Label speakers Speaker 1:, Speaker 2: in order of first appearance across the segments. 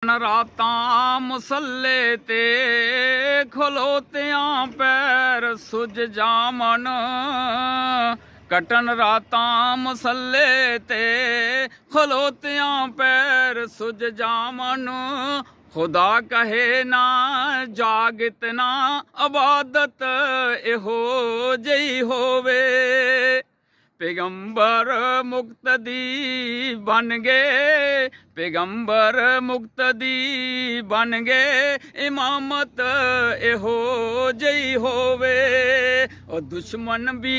Speaker 1: कटन रातां मुसल्ले ते खलोतियां पैर सुज जामन। कटन रातां मुसल्ले ते खलोतियां पैर सुज जामन। खुदा कहे ना जाग इतना इबादत इहो जई होवे। पैगंबर मुक्तदी बन गए, पैगंबर मुक्तदी बन गए, इमामत इहो जई होवे। और दुश्मन भी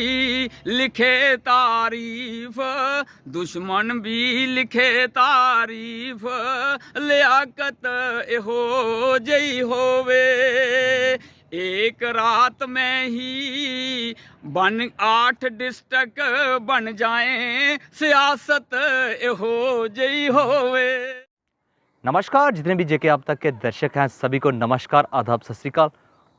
Speaker 1: लिखे तारीफ, दुश्मन भी लिखे तारीफ, लियाकत इहो जई होवे। एक रात में ही 8 डिस्ट्रिक्ट बन जाएं, सियासत इहो जई होवे।
Speaker 2: नमस्कार, जितने भी जेके आप तक के दर्शक हैं सभी को नमस्कार, आदाब, सत श्री अकाल।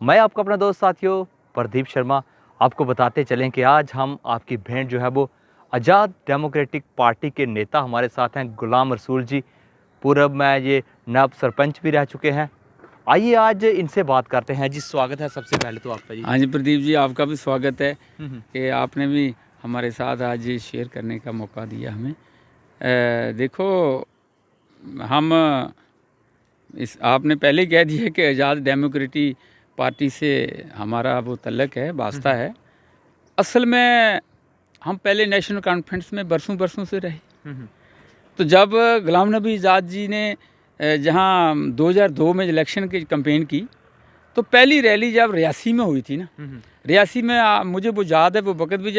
Speaker 2: मैं आपका अपना दोस्त साथियों प्रदीप शर्मा। आपको बताते चलें कि आज हम आपकी भेंट जो है वो आज़ाद डेमोक्रेटिक पार्टी के नेता हमारे साथ हैं गुलाम रसूल जी। पूर्व में ये नायब सरपंच भी रह चुके हैं। आइए आज इनसे बात करते हैं जी। स्वागत है सबसे पहले तो आपका जी।
Speaker 1: हाँ जी प्रदीप जी, आपका भी स्वागत है कि आपने भी हमारे साथ आज ये शेयर करने का मौका दिया हमें। देखो, हम आपने पहले कह दिया कि आज़ाद डेमोक्रेटिक पार्टी से हमारा वो तल्लक है, वास्ता है। असल में हम पहले नेशनल कॉन्फ्रेंस में बरसों से रहे। तो जब गुलाम नबी आज़ाद जी ने जहाँ 2002 में इलेक्शन की कैंपेन की, तो पहली रैली जब रियासी में हुई थी ना, रियासी में मुझे वो याद है, वो वक़्त भी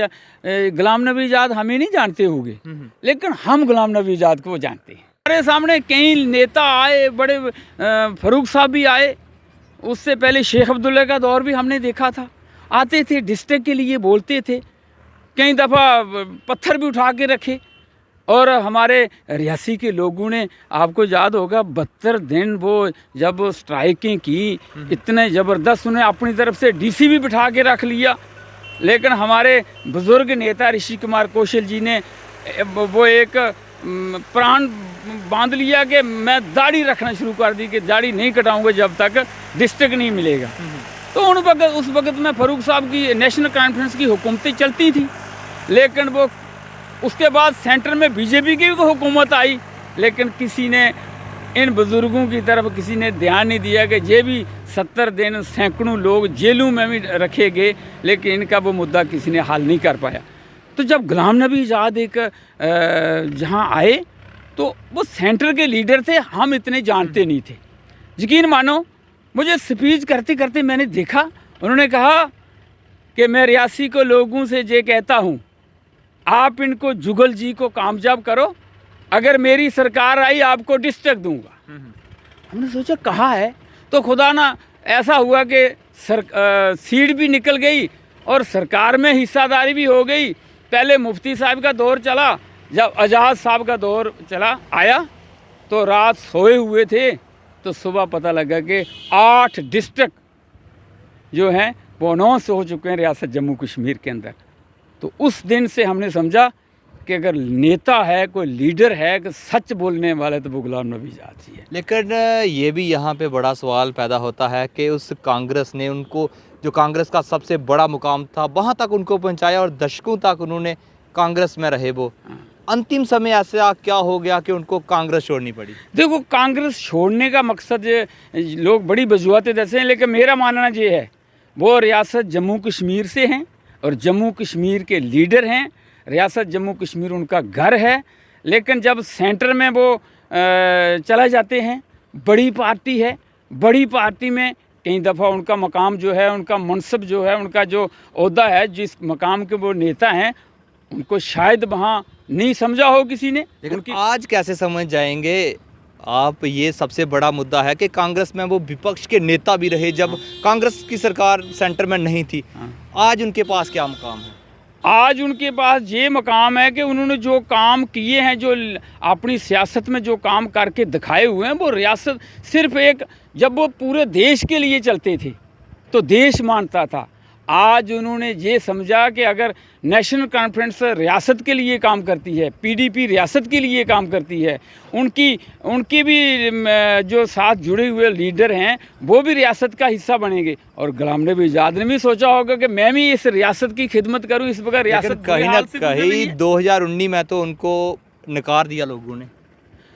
Speaker 1: गुलाम नबी आज़ाद हमें नहीं जानते होंगे, लेकिन हम गुलाम नबी आज़ाद को जानते हैं। हमारे सामने कई नेता आए, बड़े फ़ारूक साहब भी आए, उससे पहले शेख अब्दुल्ला का दौर भी हमने देखा था। आते थे, डिस्ट्रिक्ट के लिए बोलते थे, कई दफ़ा पत्थर भी उठा के रखे। और हमारे रियासी के लोगों ने, आपको याद होगा 72 दिन वो जब वो स्ट्राइकें की, इतने ज़बरदस्त, उन्हें अपनी तरफ से डीसी भी बिठा के रख लिया। लेकिन हमारे बुज़ुर्ग नेता ऋषि कुमार कौशल जी ने वो एक प्राण बांध लिया कि मैं दाढ़ी रखना शुरू कर दी कि दाढ़ी नहीं कटाऊंगा जब तक डिस्ट्रिक्ट नहीं मिलेगा। तो उस वक्त में फ़ारूक साहब की नेशनल कॉन्फ्रेंस की हुकूमतें चलती थी, लेकिन वो उसके बाद सेंटर में बीजेपी की हुकूमत आई, लेकिन किसी ने इन बुज़ुर्गों की तरफ किसी ने ध्यान नहीं दिया कि ये भी 70 दिन सैकड़ों लोग जेलों में भी रखे गए, लेकिन इनका वो मुद्दा किसी ने हल नहीं कर पाया। तो जब गुलाम नबी आज़ाद एक जहाँ आए तो वो सेंटर के लीडर थे, हम इतने जानते नहीं थे। यकीन मानो, मुझे स्पीच करते करते मैंने देखा, उन्होंने कहा कि मैं रियासी को लोगों से ये कहता हूँ, आप इनको जुगल जी को कामयाब करो, अगर मेरी सरकार आई आपको डिस्ट्रिक्ट दूंगा। हमने सोचा कहाँ है, तो खुदा ना ऐसा हुआ कि सीट भी निकल गई और सरकार में हिस्सादारी भी हो गई। पहले मुफ्ती साहब का दौर चला, जब आज़ाद साहब का दौर चला आया तो रात सोए हुए थे, तो सुबह पता लगा कि 8 डिस्ट्रिक्ट जो हैं वो अनाउंस हो चुके हैं रियासत जम्मू कश्मीर के अंदर। तो उस दिन से हमने समझा कि अगर नेता है, कोई लीडर है कि सच बोलने वाला, तो वो गुलाम नबी आज़ाद जी है।
Speaker 2: लेकिन ये भी यहाँ पे बड़ा सवाल पैदा होता है कि उस कांग्रेस ने उनको, जो कांग्रेस का सबसे बड़ा मुकाम था, वहाँ तक उनको पहुँचाया और दशकों तक उन्होंने कांग्रेस में रहे। वो अंतिम समय ऐसा क्या हो गया कि उनको कांग्रेस छोड़नी पड़ी?
Speaker 1: देखो, कांग्रेस छोड़ने का मकसद लोग बड़ी वजूहतें दसे हैं, लेकिन मेरा मानना ये है वो रियासत जम्मू कश्मीर से हैं और जम्मू कश्मीर के लीडर हैं। रियासत जम्मू कश्मीर उनका घर है, लेकिन जब सेंटर में वो चला जाते हैं, बड़ी पार्टी है, बड़ी पार्टी में कई दफ़ा उनका मकाम जो है, उनका मनसब जो है, उनका जो ओहदा है, जिस मकाम के वो नेता हैं, उनको शायद वहाँ नहीं समझा हो किसी ने।
Speaker 2: लेकिन आज कैसे समझ जाएंगे आप? ये सबसे बड़ा मुद्दा है कि कांग्रेस में वो विपक्ष के नेता भी रहे जब कांग्रेस की सरकार सेंटर में नहीं थी। आज उनके पास क्या मकाम है?
Speaker 1: आज उनके पास ये मकाम है कि उन्होंने जो काम किए हैं, जो अपनी सियासत में जो काम करके दिखाए हुए हैं, वो रियासत सिर्फ एक, जब वो पूरे देश के लिए चलते थे तो देश मानता था। आज उन्होंने ये समझा कि अगर नेशनल कॉन्फ्रेंस रियासत के लिए काम करती है, पीडीपी रियासत के लिए काम करती है, उनकी भी जो साथ जुड़े हुए लीडर हैं वो भी रियासत का हिस्सा बनेंगे। और गुलाम नबी आज़ाद ने भी सोचा होगा कि मैं भी इस रियासत की खिदमत करूं, इस बगैर रियासत
Speaker 2: कहीं ना कहीं 2019 में तो उनको नकार दिया लोगों ने।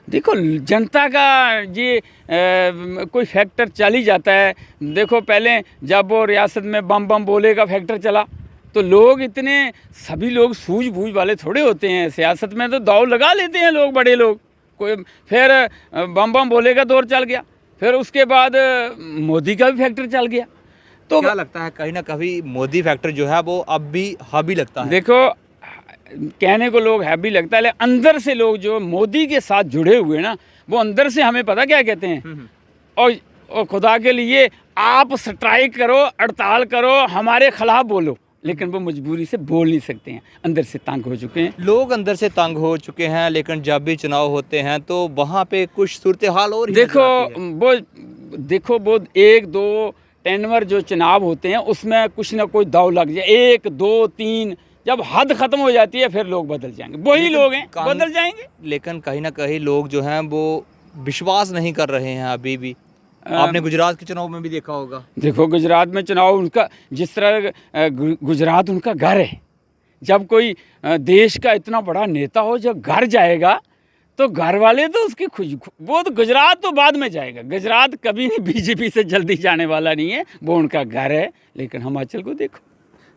Speaker 1: देखो जनता का ये कोई फैक्टर चल ही जाता है। देखो पहले जब वो रियासत में बम बम बोले का फैक्टर चला तो लोग इतने सभी लोग सूझबूझ वाले थोड़े होते हैं। सियासत में तो दाव लगा लेते हैं लोग, बड़े लोग। कोई फिर बम बम बोले का दौर चल गया, फिर उसके बाद मोदी का भी फैक्टर चल गया। तो
Speaker 2: क्या लगता है कहीं ना कहीं मोदी फैक्टर जो है वो अब भी हावी लगता है?
Speaker 1: देखो कहने को लोग हैवी लगता है, लेकिन अंदर से लोग जो मोदी के साथ जुड़े हुए ना, वो अंदर से हमें पता क्या कहते हैं, और खुदा के लिए आप स्ट्राइक करो, हड़ताल करो, हमारे खिलाफ बोलो, लेकिन वो मजबूरी से बोल नहीं सकते हैं, अंदर से तंग हो चुके हैं।
Speaker 2: लोग अंदर से तंग हो चुके हैं, लेकिन जब भी चुनाव होते हैं तो वहाँ पे कुछ सूरत हाल और ही नजर आती है।
Speaker 1: वो 1-2 टेनवर जो चुनाव होते हैं उसमें कुछ ना कुछ दाव लग जाए, 1, 2, 3 जब हद खत्म हो जाती है फिर लोग बदल जाएंगे। वही लोग हैं बदल जाएंगे।
Speaker 2: लेकिन कहीं ना कहीं लोग जो हैं वो विश्वास नहीं कर रहे हैं अभी भी। आपने गुजरात के चुनाव में भी देखा होगा।
Speaker 1: देखो गुजरात में चुनाव उनका, जिस तरह गुजरात उनका घर है। जब कोई देश का इतना बड़ा नेता हो, जब घर जाएगा तो घर वाले तो उसकी वो तो गुजरात तो बाद में जाएगा। गुजरात कभी नहीं बीजेपी से जल्दी जाने वाला नहीं है, वो उनका घर है। लेकिन हिमाचल को देखो,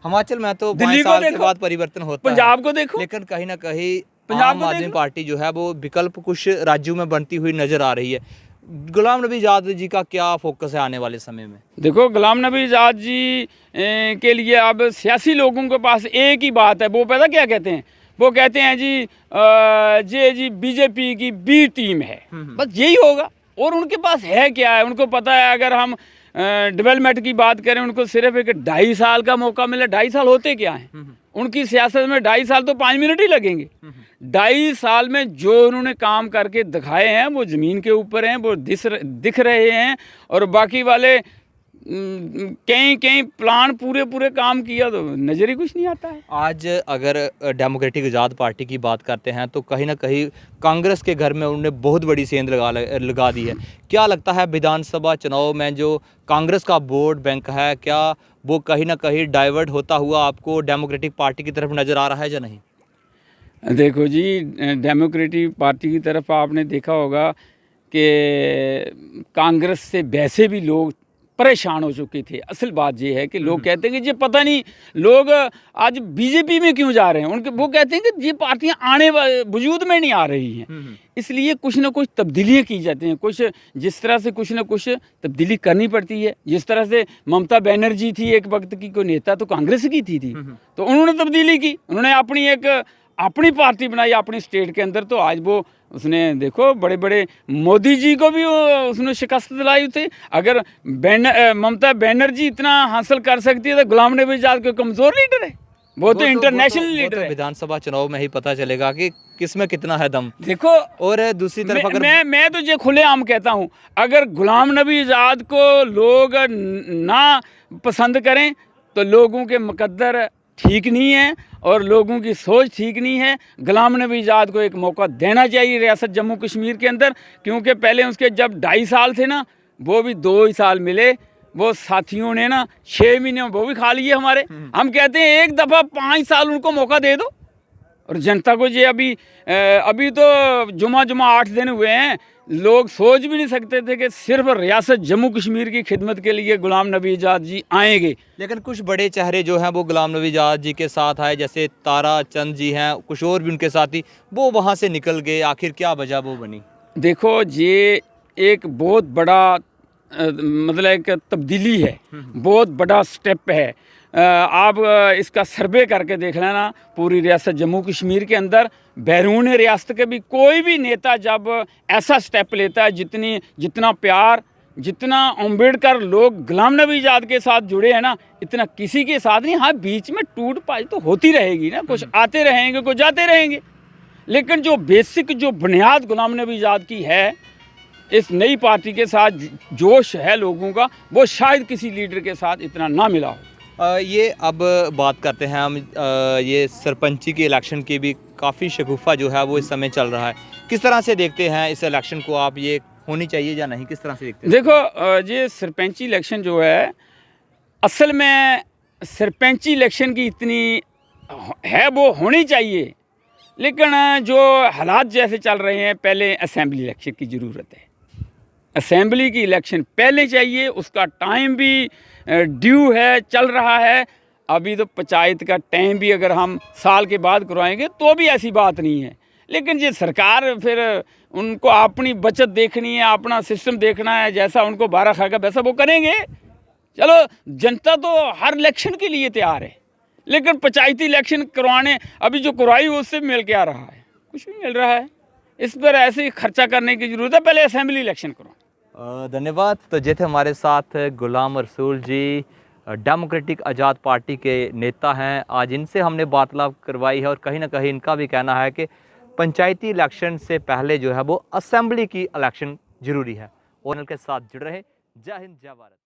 Speaker 2: हिमाचल में तो
Speaker 1: दिल्ली
Speaker 2: 5 साल के बाद परिवर्तन होता है।
Speaker 1: पंजाब को देखो,
Speaker 2: लेकिन कहीं ना कहीं
Speaker 1: पंजाब
Speaker 2: आम आदमी पार्टी जो है वो विकल्प कुछ राज्यों में बनती हुई नजर आ रही है। गुलाम नबी आज़ाद जी का क्या फोकस है आने वाले समय में?
Speaker 1: देखो गुलाम नबी आज़ाद जी के लिए अब सियासी लोगों के पास एक ही बात है। वो पता क्या कहते हैं? वो कहते हैं जी बीजेपी की बी टीम है, बस यही होगा। और उनके पास है क्या है? उनको पता है अगर हम डेवलपमेंट की बात करें, उनको सिर्फ एक 2.5 साल का मौका मिला। 2.5 साल होते क्या हैं उनकी सियासत में? 2.5 साल तो 5 मिनट ही लगेंगे। 2.5 साल में जो उन्होंने काम करके दिखाए हैं वो ज़मीन के ऊपर हैं, वो दिख रहे हैं। और बाकी वाले कहीं प्लान पूरे काम किया तो नज़र ही कुछ नहीं आता है।
Speaker 2: आज अगर डेमोक्रेटिक आज़ाद पार्टी की बात करते हैं तो कहीं ना कहीं कांग्रेस के घर में उन्होंने बहुत बड़ी सेंध लगा दी है। क्या लगता है विधानसभा चुनाव में जो कांग्रेस का वोट बैंक है, क्या वो कहीं ना कहीं डाइवर्ट होता हुआ आपको डेमोक्रेटिक पार्टी की तरफ नज़र आ रहा है या नहीं?
Speaker 1: देखो जी, डेमोक्रेटिक पार्टी की तरफ आपने देखा होगा कि कांग्रेस से वैसे भी लोग परेशान हो चुके थे। असल बात ये है कि लोग कहते हैं कि ये पता नहीं लोग आज बीजेपी में क्यों जा रहे हैं। उनके वो कहते हैं कि ये पार्टियां आने वजूद में नहीं आ रही हैं, इसलिए कुछ ना कुछ तब्दीलियाँ की जाती हैं। कुछ जिस तरह से कुछ ना कुछ तब्दीली करनी पड़ती है। जिस तरह से ममता बनर्जी थी एक वक्त की, कोई नेता तो कांग्रेस की थी तो उन्होंने तब्दीली की, उन्होंने अपनी पार्टी बनाई अपनी स्टेट के अंदर। तो आज वो उसने देखो बड़े बड़े मोदी जी को भी उसने शिकस्त दिलाई थी। अगर ममता बनर्जी इतना हासिल कर सकती है तो गुलाम नबी आज़ाद कोई कमज़ोर लीडर है? वो तो इंटरनेशनल लीडर है।
Speaker 2: विधानसभा चुनाव में ही पता चलेगा कि किसमें कितना है दम।
Speaker 1: देखो
Speaker 2: और दूसरी तरफ अगर
Speaker 1: मैं तो ये खुलेआम कहता हूँ, अगर गुलाम नबी आज़ाद को लोग ना पसंद करें तो लोगों के मुकद्दर ठीक नहीं है और लोगों की सोच ठीक नहीं है। गुलाम नबी आज़ाद को एक मौका देना चाहिए रियासत जम्मू कश्मीर के अंदर, क्योंकि पहले उसके जब 2.5 साल थे ना, वो भी 2 ही साल मिले। वो साथियों ने ना 6 महीने में वो भी खा लिए हमारे। हम कहते हैं एक दफ़ा 5 साल उनको मौका दे दो। और जनता को ये अभी तो जुमा 8 दिन हुए हैं, लोग सोच भी नहीं सकते थे कि सिर्फ रियासत जम्मू कश्मीर की खिदमत के लिए गुलाम नबी आज़ाद जी आएंगे।
Speaker 2: लेकिन कुछ बड़े चेहरे जो हैं वो गुलाम नबी आज़ाद जी के साथ आए, जैसे तारा चंद जी हैं, कुछ और भी उनके साथी, वो वहाँ से निकल गए। आखिर क्या वजह वो बनी?
Speaker 1: देखो ये एक बहुत बड़ा मतलब एक तब्दीली है, बहुत बड़ा स्टेप है। आप इसका सर्वे करके देख लेना पूरी रियासत जम्मू कश्मीर के अंदर, बैरून रियासत के भी कोई भी नेता जब ऐसा स्टेप लेता है, जितना प्यार, जितना अम्बेडकर लोग गुलाम नबी आज़ाद के साथ जुड़े हैं ना, इतना किसी के साथ नहीं। हाँ, बीच में टूट पाई तो होती रहेगी ना, कुछ आते रहेंगे कुछ जाते रहेंगे, लेकिन जो बेसिक जो बुनियाद गुलाम नबी आज़ाद की है, इस नई पार्टी के साथ जोश है लोगों का, वो शायद किसी लीडर के साथ इतना ना मिला हो।
Speaker 2: ये अब बात करते हैं हम ये सरपंची के इलेक्शन की भी काफ़ी शगुफा जो है वो इस समय चल रहा है। किस तरह से देखते हैं इस इलेक्शन को आप, ये होनी चाहिए या नहीं, किस तरह से देखते हैं?
Speaker 1: देखो ये सरपंची इलेक्शन जो है, असल में सरपंची इलेक्शन की इतनी है वो होनी चाहिए, लेकिन जो हालात जैसे चल रहे हैं, पहले असेंबली इलेक्शन की ज़रूरत है। असेंबली की इलेक्शन पहले चाहिए, उसका टाइम भी ड्यू है, चल रहा है। अभी तो पंचायत का टाइम भी अगर हम साल के बाद करवाएंगे तो भी ऐसी बात नहीं है, लेकिन ये सरकार फिर उनको अपनी बचत देखनी है, अपना सिस्टम देखना है, जैसा उनको बारह खाएगा वैसा वो करेंगे। चलो, जनता तो हर इलेक्शन के लिए तैयार है, लेकिन पंचायती इलेक्शन करवाने अभी जो करवाई उससे मिल के आ रहा है, कुछ नहीं मिल रहा है। इस पर ऐसे ही खर्चा करने की ज़रूरत है, पहले असेंबली इलेक्शन करो।
Speaker 2: धन्यवाद। तो जे थे हमारे साथ गुलाम रसूल जी, डेमोक्रेटिक आज़ाद पार्टी के नेता हैं। आज इनसे हमने वार्तालाप करवाई है और कहीं ना कहीं इनका भी कहना है कि पंचायती इलेक्शन से पहले जो है वो असेंबली की इलेक्शन ज़रूरी है। और के साथ जुड़ रहे। जय हिंद, जय भारत।